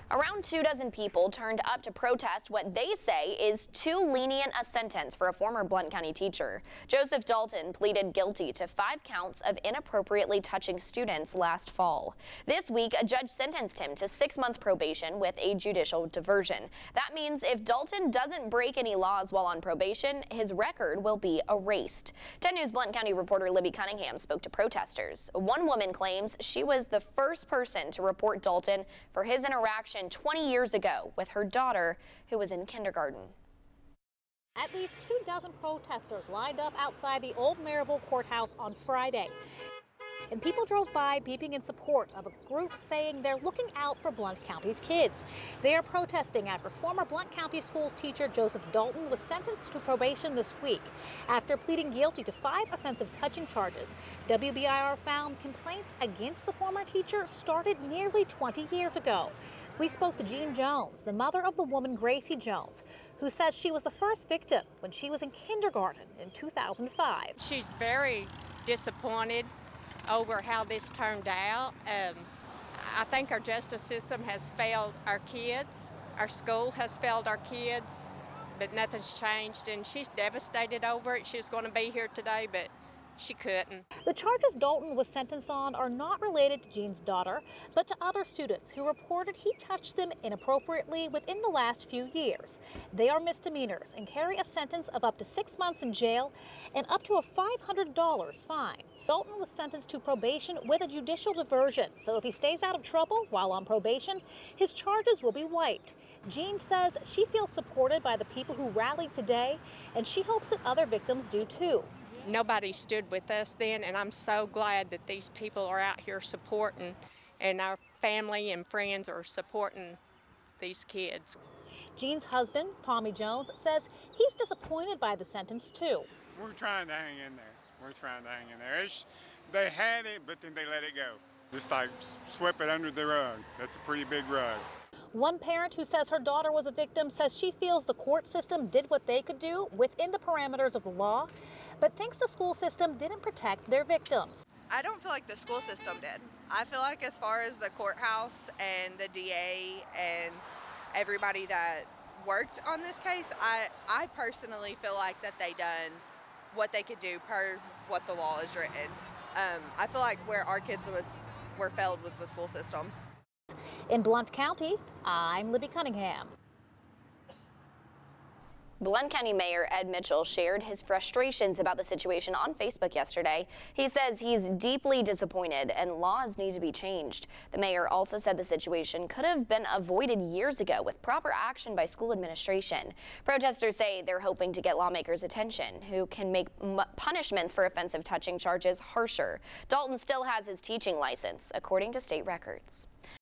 Around 24 people turned up to protest what they say is too lenient a sentence for a former Blount County teacher. Joseph Dalton pleaded guilty to 5 counts of inappropriately touching students last fall. This week, a judge sentenced him to 6 months probation with a judicial diversion. That means if Dalton doesn't break any laws while on probation, his record will be erased. 10 News Blount County reporter Libby Cunningham spoke to protesters. One woman claims she was the first person to report Dalton for his interaction 20 years ago with her daughter, who was in kindergarten. At least 24 protesters lined up outside the old Maryville courthouse on Friday. And people drove by beeping in support of a group saying they're looking out for Blount County's kids. They are protesting after former Blount County Schools teacher Joseph Dalton was sentenced to probation this week after pleading guilty to 5 offensive touching charges. WBIR found complaints against the former teacher started nearly 20 years ago. We spoke to Jean Jones, the mother of the woman Gracie Jones, who says she was the first victim when she was in kindergarten in 2005. She's very disappointed over how this turned out. I think our justice system has failed our kids. Our school has failed our kids, but nothing's changed, and she's devastated over it. She was going to be here today, but she couldn't. The charges Dalton was sentenced on are not related to Jean's daughter, but to other students who reported he touched them inappropriately within the last few years. They are misdemeanors and carry a sentence of up to 6 months in jail and up to a $500 fine. Dalton was sentenced to probation with a judicial diversion, so if he stays out of trouble while on probation, his charges will be wiped. Jean says she feels supported by the people who rallied today, and she hopes that other victims do too. Nobody stood with us then, and I'm so glad that these people are out here supporting, and our family and friends are supporting these kids. Jean's husband, Tommy Jones, says he's disappointed by the sentence too. We're trying to hang in there. They had it, but then they let it go. Just like sweep it under the rug. That's a pretty big rug. One parent who says her daughter was a victim says she feels the court system did what they could do within the parameters of the law, but thinks the school system didn't protect their victims. I don't feel like the school system did. I feel like as far as the courthouse and the DA and everybody that worked on this case, I personally feel like that they done what they could do per what the law is written. I feel like where our kids were failed was the school system. In Blount County, I'm Libby Cunningham. Blount County Mayor Ed Mitchell shared his frustrations about the situation on Facebook yesterday. He says he's deeply disappointed and laws need to be changed. The mayor also said the situation could have been avoided years ago with proper action by school administration. Protesters say they're hoping to get lawmakers' attention, who can make punishments for offensive touching charges harsher. Dalton still has his teaching license, according to state records.